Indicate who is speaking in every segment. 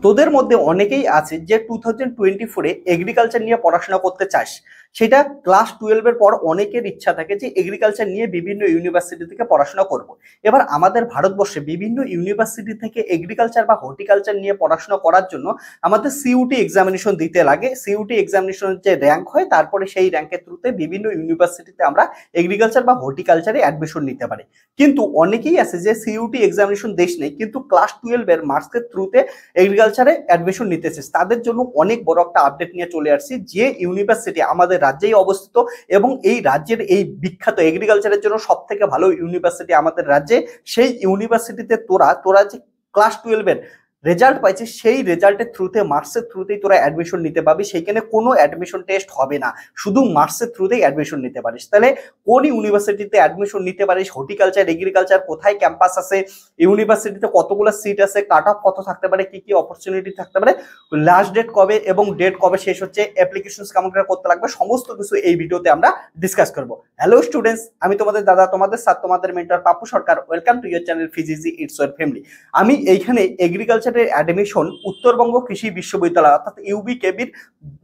Speaker 1: তোদের মধ্যে অনেকেই আছে যে 2024-এ এগ্রিকালচার নিয়ে পড়াশোনা করতে চাস। সেটা ক্লাস 12-এর পর অনেকের ইচ্ছা থাকে যে এগ্রিকালচার নিয়ে বিভিন্ন ইউনিভার্সিটি থেকে পড়াশোনা করব। এবার আমাদের ভারতবর্ষে বিভিন্ন ইউনিভার্সিটি থেকে এগ্রিকালচার বা হর্টিকালচার নিয়ে পড়াশোনা করার জন্য আমাদের সিইউটি এক্সামিনেশন দিতে লাগে। সিইউটি এক্সামিনেশনের যে র্যাঙ্ক হয়, তারপরে সেই র্যাঙ্কের থ্রুতে বিভিন্ন ইউনিভার্সিটিতে আমরা এগ্রিকালচার বা হর্টিকালচারে অ্যাডমিশন নিতে পারি। কিন্তু অনেকেই আছে যে সিইউটি এক্সামিনেশন দেশ নেই, কিন্তু ক্লাস 12-এর মার্কসের থ্রুতে এগ্রিকালচারে অ্যাডমিশন নিতে চাস। তাদের জন্য অনেক বড় একটা আপডেট নিয়ে চলে আসছি। যে ইউনিভার্সিটি আমাদের রাজ্যেই অবস্থিত এবং এই রাজ্যের এই বিখ্যাত এগ্রিকালচারের জন্য সব থেকে ভালো ইউনিভার্সিটি আমাদের রাজ্যে, সেই ইউনিভার্সিটিতে তোরা যে ক্লাস 12-এর রেজাল্ট পাইছিস, সেই রেজাল্টের থ্রুতে মার্কসের থ্রুতেই তোরা অ্যাডমিশন নিতে পারবি। সেইখানে কোনো অ্যাডমিশন টেস্ট হবে না, শুধু মার্কসের থ্রুতেই অ্যাডমিশন নিতে পারিস। তাহলে কোন ইউনিভার্সিটিতে অ্যাডমিশন নিতে পারিস, হর্টিকালচার, এগ্রিকালচার, কোথায় ক্যাম্পাস আছে, ইউনিভার্সিটিতে কতগুলো সিট আছে, কাট অফ কত থাকতে পারে, কি কি অপরচুনিটি থাকতে পারে, লাস্ট ডেট কবে এবং ডেট কবে শেষ হচ্ছে, অ্যাপ্লিকেশন কেমন করে করতে লাগবে, সমস্ত কিছু এই ভিডিওতে আমরা ডিসকাস করব। হ্যালো স্টুডেন্টস, আমি তোমাদের দাদা, তোমাদের সাথে তোমাদের mentor Pappu Sarkar. Welcome to your channel ফিজিজি ইটস ইয়োর ফ্যামিলি। আমি এইখানে এগ্রিকালচারের অ্যাডমিশন উত্তরবঙ্গ কৃষি বিশ্ববিদ্যালয় অর্থাৎ ইউবিকেবির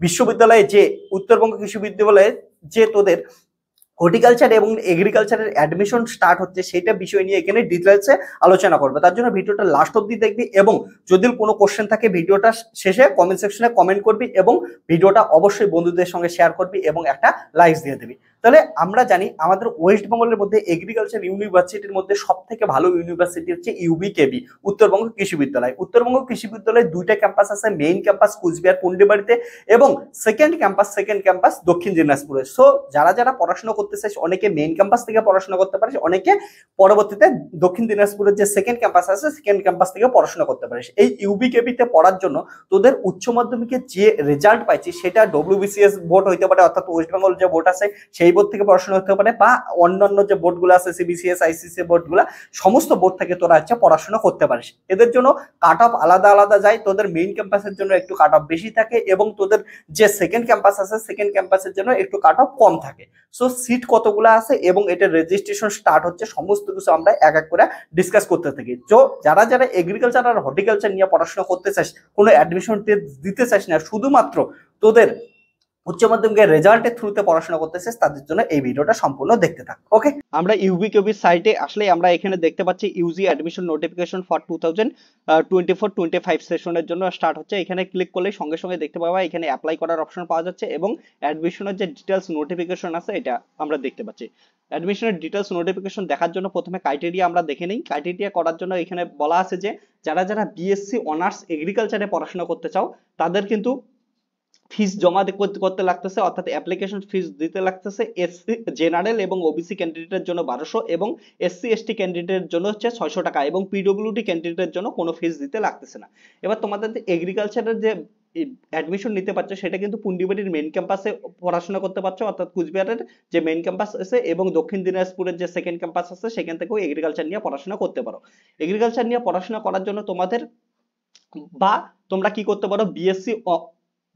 Speaker 1: বিশ্ববিদ্যালয়ে, যে উত্তরবঙ্গ কৃষি বিশ্ববিদ্যালয়ে যে তোদের হর্টিকালচার এবং এগ্রিকালচারের অ্যাডমিশন স্টার্ট হচ্ছে, সেটা বিষয় নিয়ে এখানে ডিটেলসে আলোচনা করবে। তার জন্য ভিডিওটা লাস্ট অবধি দেখবি এবং যদি কোনো কোশ্চেন থাকে ভিডিওটা শেষে কমেন্ট সেকশনে কমেন্ট করবি এবং ভিডিওটা অবশ্যই বন্ধুদের সঙ্গে শেয়ার করবি এবং একটা লাইক দিয়ে দিবি। তাহলে আমরা জানি আমাদের ওয়েস্ট বেঙ্গলের মধ্যে এগ্রিকালচার ইউনিভার্সিটির মধ্যে সব থেকে ভালো ইউনিভার্সিটি হচ্ছে ইউবিকেবি, উত্তরবঙ্গ কৃষি বিদ্যালয়। উত্তরবঙ্গ কৃষি বিদ্যালয়ে দুইটা ক্যাম্পাস আছে, মেইন ক্যাম্পাস কুচবিহার পুন্ডিবাড়িতে এবং সেকেন্ড ক্যাম্পাস দক্ষিণ দিনাজপুরে। সো যারা যারা পড়াশোনা করতে চাইছ, অনেকে মেইন ক্যাম্পাস থেকে পড়াশোনা করতে পারিস, অনেকে পরবর্তীতে দক্ষিণ দিনাজপুরের যে সেকেন্ড ক্যাম্পাস আছে সেকেন্ড ক্যাম্পাস থেকে পড়াশোনা করতে পারিস। এই ইউবিকেবিতে পড়ার জন্য তোদের উচ্চ মাধ্যমিকের যে রেজাল্ট পাইছিস সেটা ডব্লিউবিসিএস বোর্ড হইতে পারে, অর্থাৎ ওয়েস্ট বেঙ্গল যে বোর্ড আছে সেই বোর্ড থেকে পড়াশোনা হতে পারে, বা অন্যান্য যে বোর্ডগুলো আছে সিবিসিএস, আইসিসি বোর্ডগুলো, সমস্ত বোর্ড থেকে তোরা হচ্ছে পড়াশোনা করতে পারিস। এদের জন্য কাট অফ আলাদা আলাদা যায়। তোদের মেইন ক্যাম্পাসের জন্য একটু কাট অফ বেশি থাকে এবং তোদের যে সেকেন্ড ক্যাম্পাস আছে সেকেন্ড ক্যাম্পাসের জন্য একটু কাট অফ কম থাকে। সো সিট কতগুলো আছে এবং এটার রেজিস্ট্রেশন স্টার্ট হচ্ছে, সমস্ত কিছু আমরা এক এক করে ডিসকাস করতে থাকি। তো যারা যারা এগ্রিকালচার আর হর্টিকালচার নিয়ে পড়াশোনা করতে চাস, কোনো অ্যাডমিশন দিতে চাস না, শুধুমাত্র তোদের উচ্চ মাধ্যমিকের রেজাল্টের থ্রুতে পড়াশোনা করতেছিস, তাদের জন্য এই ভিডিওটা সম্পূর্ণ দেখতে থাক। ওকে, আমরা ইউবিকেবির সাইটে আসলে আমরা এখানে দেখতে পাচ্ছি ইউজি অ্যাডমিশন নোটিফিকেশন ফর 2024-25 সেশনের জন্য স্টার্ট হচ্ছে। এখানে ক্লিক করলে সঙ্গে সঙ্গে দেখতে পাবা এখানে অ্যাপ্লাই করার অপশন পাওয়া যাচ্ছে এবং অ্যাডমিশনের যে ডিটেলস নোটিফিকেশন আছে এটা আমরা দেখতে পাচ্ছি। অ্যাডমিশনের ডিটেলস নোটিফিকেশন দেখার জন্য প্রথমে ক্রাইটেরিয়া আমরা দেখে নিই। ক্রাইটেরিয়া করার জন্য এখানে বলা আছে যে যারা যারা বিএসসি অনার্স এগ্রিকালচারে পড়াশোনা করতে চাও তাদের কিন্তু ফিস জমা করতে লাগতেছে, অর্থাৎ অ্যাপ্লিকেশন ফিস দিতে লাগতেছে। এসসি জেনারেল এবং ওবিসি ক্যান্ডিডেটের জন্য 1200 এবং এসসি এসটি ক্যান্ডিডেটের জন্য হচ্ছে 600 টাকা এবং পিডব্লিউডি ক্যান্ডিডেটের জন্য কোনো ফিস দিতে লাগতেছে না। এবার তোমাদের যে এগ্রিকালচারের যে অ্যাডমিশন নিতে পারছো সেটা কিন্তু পুন্ডিবাড়ির মেইন ক্যাম্পাসে পড়াশোনা করতে পারছো, অর্থাৎ কুচবিহারের যে মেইন ক্যাম্পাস আছে এবং দক্ষিণ দিনাজপুরের যে সেকেন্ড ক্যাম্পাস আছে সেখান থেকেও এগ্রিকালচার নিয়ে পড়াশোনা করতে পারো। এগ্রিকালচার নিয়ে পড়াশোনা করার জন্য তোমাদের বা তোমরা কি করতে পারো, বিএসসি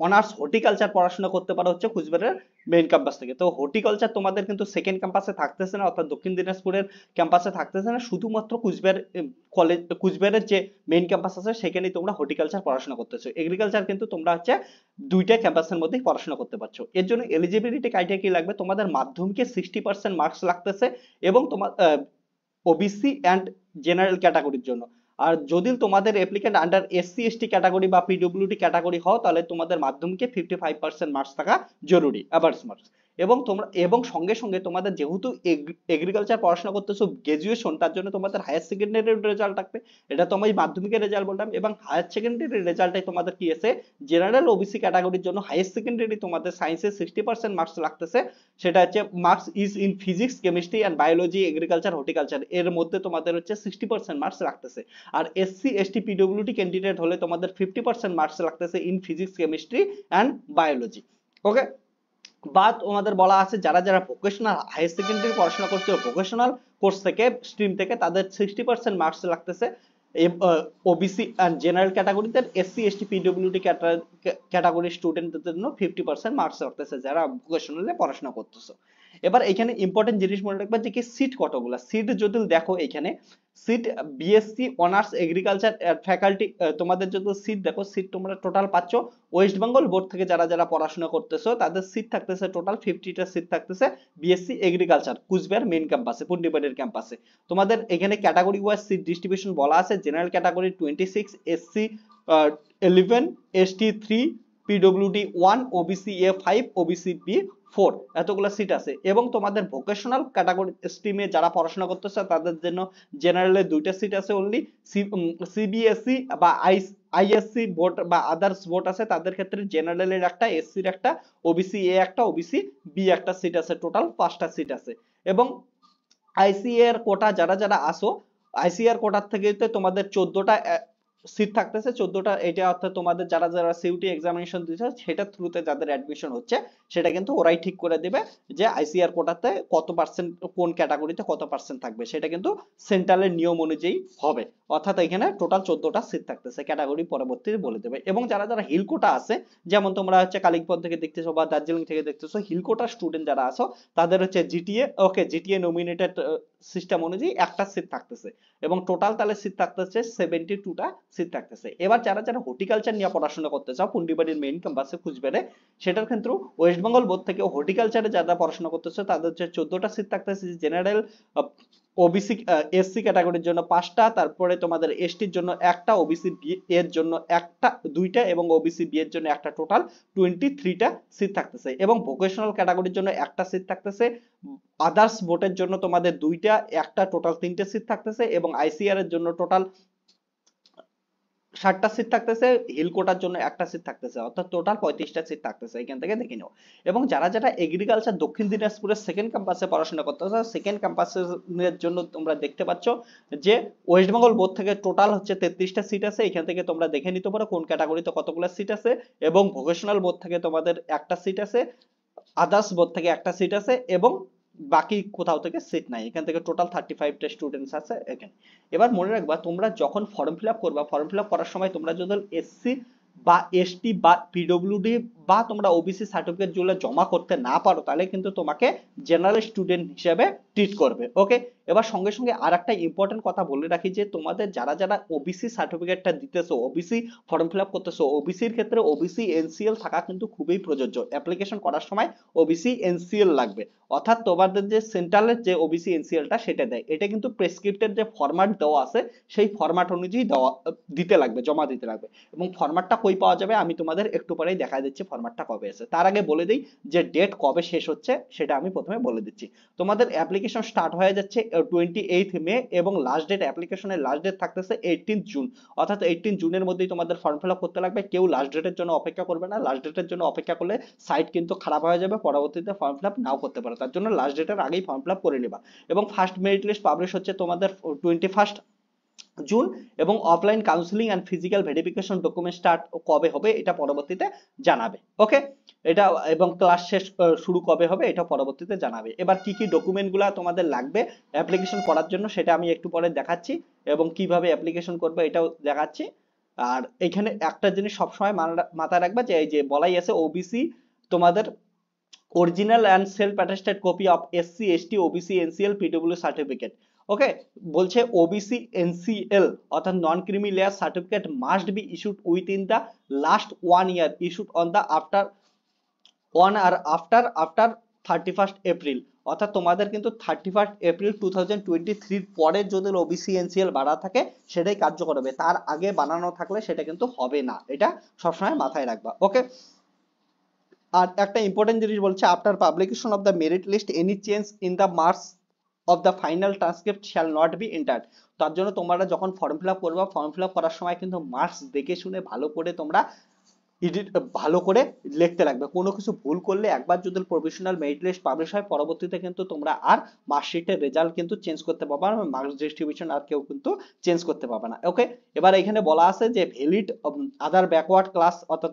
Speaker 1: অনার্স হর্টিকালচার পড়াশোনা করতে পারো হচ্ছে কুচবিহারের মেইন ক্যাম্পাস থেকে। তো হর্টিকালচার তোমাদের কিন্তু সেকেন্ড ক্যাম্পাসে থাকতেছে না, অর্থাৎ দক্ষিণ দিনাজপুরের ক্যাম্পাসে থাকতেছে না, শুধুমাত্র কুচবিহার কলেজ কুচবিহারের যে মেইন ক্যাম্পাস আছে সেখানেই তোমরা হর্টিকালচার পড়াশোনা করতেছো। এগ্রিকালচার কিন্তু তোমরা হচ্ছে দুইটা ক্যাম্পাসের মধ্যেই পড়াশোনা করতে পারছো। এর জন্য এলিজিবিলিটি ক্রাইটেরিয়া কি লাগবে, তোমাদের মাধ্যমিকে 60% মার্কস লাগতেছে এবং তোমার ওবিসি অ্যান্ড জেনারেল ক্যাটাগরির জন্য। আর যদি তোমাদের applicant under SC ST category বা পিডব্লিউডি ক্যাটাগরি হও তাহলে তোমাদের মাধ্যমিকে 55% মার্কস থাকা জরুরি, অ্যাভারেজ মার্কস। এবং সঙ্গে সঙ্গে তোমাদের যেহেতু এগ্রিকালচার পড়াশোনা করতেছো গ্রাজুয়েশন, তার জন্য তোমাদের হায়ার সেকেন্ডারির রেজাল্ট থাকবে। এটা তো আমি মাধ্যমিকের রেজাল্ট বললাম, এবং হায়ার সেকেন্ডারির রেজাল্টে তোমাদের কি আছে, জেনারেল ওবিসি ক্যাটাগরির জন্য হায়ার সেকেন্ডারি তোমাদের সায়েন্সে 60% মার্কস লাগতেছে। সেটা হচ্ছে marks is in physics, chemistry and biology, agriculture, horticulture, এর মধ্যে তোমাদের হচ্ছে 60% মার্কস রাখতেছে। আর এসসি এসটি পিডব্লিউডি ক্যান্ডিডেট হলে তোমাদের 50% মার্কস লাগতেছে in physics, chemistry and biology. Okay, বা তোমাদের বলা আছে যারা যারা ভোকেশনাল হায়ার সেকেন্ডারি পড়াশোনা করছে ভোকেশনাল কোর্স থেকে স্ট্রিম থেকে তাদের 60% মার্কস লাগতেছে। ওবিসি অ্যান্ড জেনারেল ক্যাটাগরিতে, এসসি এসটি পিডব্লিউডি ক্যাটাগরি স্টুডেন্টদের জন্য 50% মার্কস রাখতেছে যারা ভোকেশনালে পড়াশোনা করতেছে। এবার এখানে ইম্পর্টেন্ট জিনিস মনে রাখবা যে কি সিট কতগুলা, সিট যদি দেখো এখানে seat BSc honours agriculture faculty, তোমাদের যদি সিট দেখো, সিট তোমরা টোটাল পাচ্ছ ওয়েস্ট বেঙ্গল বোর্ড থেকে যারা যারা পড়াশোনা করতেছো তাদের সিট থাকতেছে টোটাল 50টা সিট থাকতেছে বিএসসি এগ্রিকালচার কুচবিহার মেইন ক্যাম্পাসে, পুন্ডিবাড়ির ক্যাম্পাসে। তোমাদের এখানে ক্যাটাগরি ওয়াইজ সিট ডিস্ট্রিবিউশন বলা আছে, general category 26, SC 11, ST 3, PWD 1, OBC A 5, OBC B 4, এতগুলো সিট আছে। এবং তোমাদের ভোকেশনাল ক্যাটাগরি স্ট্রিমে যারা পড়াশোনা করতেছে তাদের জন্য জেনারেলে 2টা সিট আছে অনলি। সিবিএসই বা আইএসসি বোর্ড বা আদার্স বোর্ড আছে তাদের ক্ষেত্রে জেনারেলের একটা, এসসির একটা, ওবিসি এ একটা, ওবিসি বি একটা সিট আছে, টোটাল 5টা সিট আছে। এবং আইসিএ এর কোটা যারা যারা আসো, আইসিএ এর কোটার থেকে তোমাদের 14টা সিট থাকতেছে, 14টা, এটা অর্থাৎ তোমাদের যারা যারা সিইউটি এক্সামিনেশন দিচ্ছে সেটা থ্রুতে যাদের অ্যাডমিশন হচ্ছে সেটা কিন্তু ওরাই ঠিক করে দেবে যে আইসিআর কোটাতে কত পার্সেন্ট কোন ক্যাটাগরিতে কত পার্সেন্ট থাকবে, সেটা কিন্তু সেন্ট্রালের নিয়ম অনুযায়ী হবে। অর্থাৎ এখানে টোটাল 14টা সিট থাকতেছে, ক্যাটাগরি পরবর্তীতে বলে দেবে। এবং যারা যারা হিল কোটা আছে, যেমন তোমরা হচ্ছে কালিম্পং থেকে দেখতেছো বা দার্জিলিং থেকে দেখতেছো, হিল কোটা স্টুডেন্ট যারা আছো তাদের হচ্ছে জিটিএ, ওকে, জিটিএ নমিনেটেড সিস্টেম অনুযায়ী একটা সিট থাকতেছে এবং টোটাল তাহলে সিট থাকতেছে 72টা সিট থাকতেছে। এবার যারা যারা হর্টিকালচার নিয়ে পড়াশোনা করতে চাও পুন্ডিবাড়ির মেইন ক্যাম্পাসে কুচবিহারে, সেটার ক্ষেত্রে ওয়েস্ট বেঙ্গল বোর্ড থেকে হর্টিকালচারে যারা পড়াশোনা করতেছে তাদের হচ্ছে 14টা সিট থাকতেছে। জেনারেল, ওবিসি এসসি ক্যাটাগরির জন্য 5টা, তারপরে তোমাদের এসটির জন্য একটা, ওবিসি বি এর জন্য একটা 2টা এবং ওবিসি বি এর জন্য একটা, টোটাল 23টা সিট থাকতেছে। এবং ভোকেশনাল ক্যাটাগরির জন্য একটা সিট থাকতেছে, আদার্স বোর্ডের জন্য তোমাদের 2টা, একটা, টোটাল 3টে সিট থাকতেছে। এবং আইসিআর এর জন্য টোটাল 60টা সিট থাকতেছে, হিল কোটার জন্য একটা সিট থাকতেছে, অর্থাৎ টোটাল 35টা সিট থাকতেছে, এখান থেকে দেখে নাও। এবং যারা যারা এগ্রিকালচার দক্ষিণ দিনাজপুরের সেকেন্ড ক্যাম্পাসে পড়াশোনা করতেছে, সেকেন্ড ক্যাম্পাসের জন্য তোমরা দেখতে পাচ্ছ যে ওয়েস্ট বেঙ্গল বোর্ড থেকে টোটাল হচ্ছে 33টা সিট আছে, এখান থেকে তোমরা দেখে নিতে পারো কোন ক্যাটাগরিতে কতগুলো সিট আছে। এবং ভোকেশনাল বোর্ড থেকে তোমাদের একটা সিট আছে, আদার্স বোর্ড থেকে একটা সিট আছে, এবং বাকি কোথাও থেকে সিট নাই, এখান থেকে টোটাল 35টা স্টুডেন্টস আছে এখানে। এবার মনে রাখবা তোমরা যখন ফর্ম ফিল আপ করবা, ফর্ম ফিল আপ করার সময় তোমরা যদি এসসি বা এসটি বা পিডব্লিউডি বা তোমরা ওবিসি সার্টিফিকেট যেগুলো জমা করতে না পারো তাহলে কিন্তু তোমাকে জেনারেল স্টুডেন্ট হিসেবে ট্রিট করবে, ওকে। এবার সঙ্গে সঙ্গে আর একটা ইম্পর্টেন্ট কথা বলে রাখি যে তোমাদের যারা যারা ওবিসি সার্টিফিকেটটা দিতেছো, ওবিসি ফর্ম ফিল আপ করতেছো, ওবিসির ক্ষেত্রে ওবিসি এনসিএল থাকা কিন্তু খুবই প্রযোজ্য। অ্যাপ্লিকেশন করার সময় ওবিসি এনসিএল লাগবে, অর্থাৎ তোমাদের যে সেন্ট্রালের যে ওবিসি এনসিএলটা সেটা দেয়, এটা কিন্তু প্রেসক্রিপ্টের যে ফরম্যাট দেওয়া আছে সেই ফরম্যাট অনুযায়ী দিতে লাগবে, জমা দিতে লাগবে। এবং ফরম্যাটটা কই পাওয়া যাবে আমি তোমাদের একটু পরেই দেখা দিচ্ছি ফরম্যাটটা কবে আছে। তার আগে বলে দিই যে ডেট কবে শেষ হচ্ছে সেটা আমি প্রথমে বলে দিচ্ছি। তোমাদের অ্যাপ্লিকেশন স্টার্ট হয়ে যাচ্ছে 28 মে এবং লাস্ট ডেট, অ্যাপ্লিকেশনের লাস্ট ডেট থাকতেছে 18 জুন, অর্থাৎ 18 জুনের মধ্যেই তোমাদের ফর্ম ফিল আপ করতে লাগবে। কেউ লাস্ট ডেটের জন্য অপেক্ষা করবে না, লাস্ট ডেটের জন্য অপেক্ষা করলে সাইট কিন্তু খারাপ হয়ে যাবে, পরবর্তীতে ফর্ম ফিল আপ নাও করতে পারো, তার জন্য লাস্ট ডেটের আগেই ফর্ম ফিল আপ করে নিবা। এবং ফার্স্ট মেরিট লিস্ট পাবলিশ হচ্ছে তোমাদের 21 জুন, এবং offline counselling and physical verification document start কবে হবে এটা পরবর্তীতে জানাবে, ওকে। এটা এবং ক্লাস শেষ শুরু কবে হবে এটা পরবর্তীতে জানাবে। এবার কি কি ডকুমেন্টগুলো তোমাদের লাগবে অ্যাপ্লিকেশন করার জন্য সেটা আমি একটু পরে দেখাচ্ছি, এবং কিভাবে অ্যাপ্লিকেশন করবে এটাও দেখাচ্ছি। আর এখানে একটা জিনিস সবসময় মাথায় রাখবে যে এই যে বলাই আছে ওবিসি তোমাদের original and self attested copy of SC ST OBC NCL PW certificate, okay. বলছে ওবিসি এনসিএল অর্থাৎ non creamy layer certificate must be issued within the last 1 year, issued on the after 31 April, অর্থাৎ তোমাদের কিন্তু 31 April 2023 পরে যদি OBC NCL বাড়া থাকে সেটাই কার্যকর হবে, তার আগে বানানো থাকলে সেটা কিন্তু হবে না, এটা সবসময় মাথায় রাখবা, ওকে। আর একটা ইম্পর্টেন্ট জিনিস বলছে after publication of the merit list any change in the marks of the final transcript shall not be entered. তার জন্য তোমরা যখন ফর্ম ফিল আপ করবা, ফর্ম ফিল আপ করার সময় কিন্তু মার্কস দেখে শুনে ভালো করে তোমরা ভালো করে লিখতে লাগবে। কোনো কিছু ভুল করলে একবার যদি প্রভিশনাল মেরিট লিস্ট পাবলিশ হয় পরবর্তীতে কিন্তু তোমরা আর মার্কশিটের রেজাল্ট কিন্তু চেঞ্জ করতে পারবে না, মার্কস ডিস্ট্রিবিউশন আর কেউ কিন্তু চেঞ্জ করতে পারবে না, ওকে। এবার এখানে বলা আছে যে ভ্যালিড আদার ব্যাকওয়ার্ড ক্লাস অর্থাৎ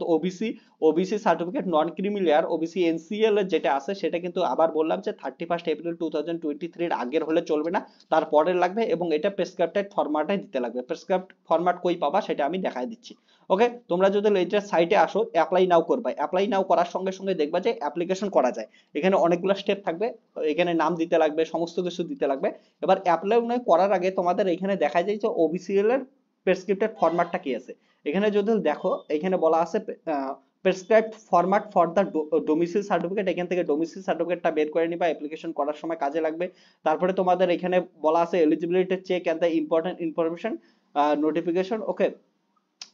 Speaker 1: ওবিসি সার্টিফিকেট নন ক্রিমি লেয়ার ওবিসি এনসিএল এর যেটা আছে সেটা কিন্তু আবার বললাম যে 31 এপ্রিল 2023 এর আগের হলে চলবে না, তার পরের লাগবে, এবং এটা প্রেসক্রাইবড ফরম্যাটে দিতে লাগবে। প্রেসক্রাইবড ফরম্যাট কই পাবা সেটা আমি দেখাই দিচ্ছি, ওকে, তোমরা যদি এইটার সাইটে আসো, অ্যাপ্লাই নাও করবা, অ্যাপ্লাই নাও করার সঙ্গে সঙ্গে দেখবা যে অ্যাপ্লিকেশন করা যায়। এখানে অনেকগুলো স্টেপ থাকবে, এখানে নাম দিতে লাগবে, সমস্ত কিছু দিতে লাগবে। এবার অ্যাপ্লাই করার আগে তোমাদের এখানে দেখা যায় যে ওবিসিএল এর প্রেসক্রিপ্টেড ফরম্যাটটা কি আছে। এখানে যদি দেখো, এখানে বলা আছে prescribed format for the domicile certificate. এখান থেকে ডোমিসাইল সার্টিফিকেটটা বের করে নিবা, অ্যাপ্লিকেশন করার সময় কাজে লাগবে। তারপরে তোমাদের এখানে বলা আছে eligibility check and the important information notification. Okay,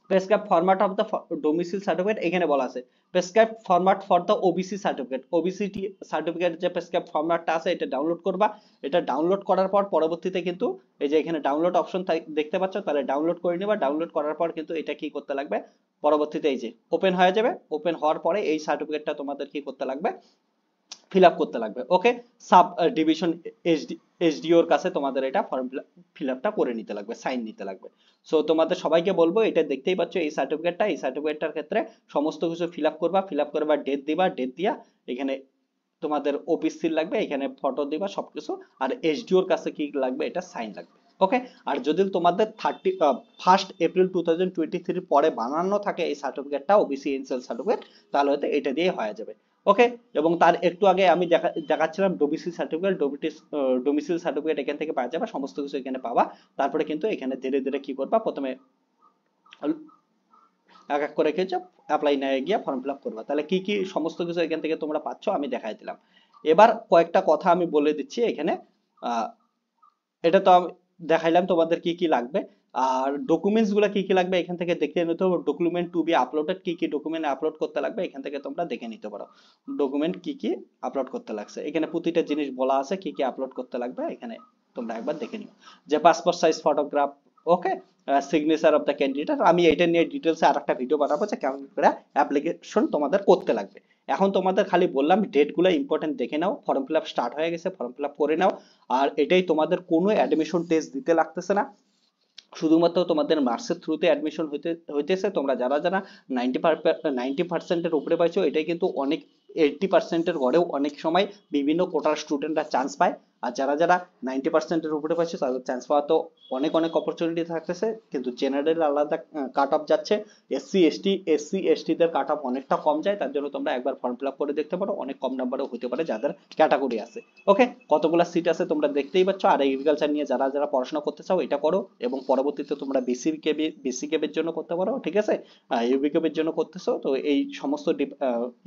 Speaker 1: prescribe format of the domicile certificate, এখানে বলা আছে prescribe format for the OBC certificate. OBC certificate যে প্রেসক্রাইব ফরম্যাটটা আছে এটা ডাউনলোড করবা। এটা ডাউনলোড করার পর পরবর্তীতে কিন্তু এই যে এখানে ডাউনলোড অপশন দেখতে পাচ্ছ, তাহলে ডাউনলোড করে নিবা। ডাউনলোড করার পর কিন্তু এটা কি করতে লাগবে, পরবর্তীতে এই যে ওপেন হয়ে যাবে। ওপেন হওয়ার পরে এই সার্টিফিকেটটা তোমাদের কি করতে লাগবে, ফিল আপ করতে লাগবে। ওকে, সাব ডিভিশন এসডিওর কাছে তোমাদের এটা ফর্ম ফিল আপটা করে নিতে লাগবে, সাইন নিতে লাগবে। সো তোমাদের সবাইকে বলবো, এটা দেখতেই পাচ্ছ এই সার্টিফিকেটটা, এই সার্টিফিকেটটার ক্ষেত্রে সমস্ত কিছু ফিল আপ করবা, ফিল আপ করবা, ডেট দিবা, ডেট দিয়া এখানে তোমাদের অফিস সিল লাগবে, এখানে ফটো দিবা সবকিছু, আর এসডিওর কাছে কি লাগবে, এটা সাইন লাগবে। ওকে, আর যদি তোমাদের 1 এপ্রিল 2023 পরে বানানো থাকে এই সার্টিফিকেটটা, ওবিসি এনসিএল সার্টিফিকেট, তাহলে হয়তো এটা দিয়ে হয়ে যাবে। ওকে, এবং তার একটু আগে আমি দেখাচ্ছিলাম ডোমিসাইল সার্টিফিকেট, ডোমিসাইল সার্টিফিকেট এখান থেকে পাওয়া যাবে, সমস্ত কিছু এখানে পাবা। তারপরে কিন্তু এখানে ধীরে ধীরে কি করবা, প্রথমে এক এক করে কিছু অ্যাপ্লাই নিয়ে গিয়ে ফর্ম ফিল আপ করবা। তাহলে কি কি সমস্ত কিছু এখান থেকে তোমরা পাচ্ছ আমি দেখাই দিলাম। এবার কয়েকটা কথা আমি বলে দিচ্ছি এখানে। এটা তো আমি দেখাইলাম তোমাদের কি কি লাগবে, আর ডকুমেন্টস গুলা কি কি লাগবে এখান থেকে দেখে নিতে হবে। ডকুমেন্ট টু বি আপলোডেড, কি কি ডকুমেন্ট আপলোড করতে লাগবে এখান থেকে তোমরা দেখে নিতে পারো। ডকুমেন্ট কি কি আপলোড করতে লাগছে, এখানে প্রতিটা জিনিস বলা আছে কি কি আপলোড করতে লাগবে, এখানে তোমরা একবার দেখে নিও। যে passport size photograph, okay, signature of the candidate. আমি এটা নিয়ে ডিটেলসে আরেকটা ভিডিও বানাবো যে কেমন করে অ্যাপ্লিকেশন তোমাদের করতে লাগবে। এখন তোমাদের খালি বললাম ডেটগুলো ইম্পর্টেন্ট দেখে নাও, ফর্ম ফিল আপ স্টার্ট হয়ে গেছে, ফর্ম ফিল আপ করে নাও। আর এটাই তোমাদের কোনো অ্যাডমিশন টেস্ট দিতে লাগতেছে না, শুধুমাত্র তোমাদের মার্কসের থ্রুতে অ্যাডমিশন হইতেছে। তোমরা যারা যারা 90% উপরে পাইছো, এটাই কিন্তু অনেক 80%-এর ঘরেও অনেক সময় বিভিন্ন কোটার স্টুডেন্টরা চান্স পায়। আর যারা যারা 90%-এর উপরে পাইছো তাদের চান্স পাওয়া তো অনেক অনেক অপরচুনিটি থাকতেছে, কিন্তু জেনারেল আলাদা কাট অফ যাচ্ছে, এসসি এসটিদের কাট অফ অনেকটা কম যায়। তার জন্য তোমরা একবার ফর্ম ফিল আপ করে দেখতে পারো, অনেক কম নাম্বারও হতে পারে যাদের ক্যাটাগরি আছে। ওকে, কতগুলো সিট আছে তোমরা দেখতেই পাচ্ছ। আর এগ্রিকালচার নিয়ে যারা যারা পড়াশোনা করতে চাও এটা করো, এবং পরবর্তীতে তোমরা বেসিকের জন্য করতে পারো, ঠিক আছে। ইউবিকেবের জন্য করতেছো তো এই সমস্ত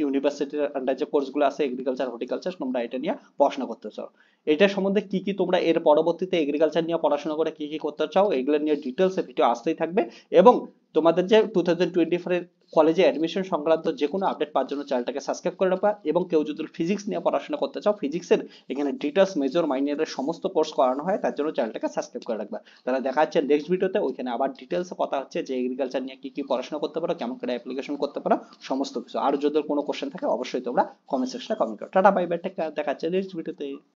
Speaker 1: ইউনিভার্সিটির আন্ডার যে কোর্সগুলো আছে এগ্রিকালচার হর্টিকালচার, তোমরা এটা নিয়ে পড়াশোনা করতে চাও। এটা সম্বন্ধে কি কি তোমরা এর পরবর্তীতে এগ্রিকালচার নিয়ে পড়াশোনা করে কি কি করতে চাও এগুলো নিয়ে ডিটেলসে ভিডিও আসতেই থাকবে। এবং তোমাদের যে 2024 এর কলেজে অ্যাডমিশন সংক্রান্ত যে কোনো আপডেট পাওয়ার জন্য চ্যানেলটাকে সাবস্ক্রাইব করে রাখবা। এবং কেউ যদি ফিজিক্স নিয়ে পড়াশোনা করতে চাও, ফিজিক্সের এখানে ডিটেলস মেজর মাইনরের সমস্ত কোর্স করানো হয়, তার জন্য চ্যানেলটাকে সাবস্ক্রাইব করে রাখবা। তাহলে দেখা যাচ্ছে নেক্সট ভিডিওতে, ওইখানে আবার ডিটেলসে কথা হচ্ছে যে এগ্রিকালচার নিয়ে কি কি পড়াশোনা করতে পারো, কেমন করে অ্যাপ্লিকেশন করতে পারো, সমস্ত কিছু। আর যদি কোনো কোশ্চেন থাকে অবশ্যই তোমরা কমেন্ট সেকশনে কমেন্ট করো। টাটা বাই বাই, দেখা যাচ্ছে নেক্সট ভিডিওতে।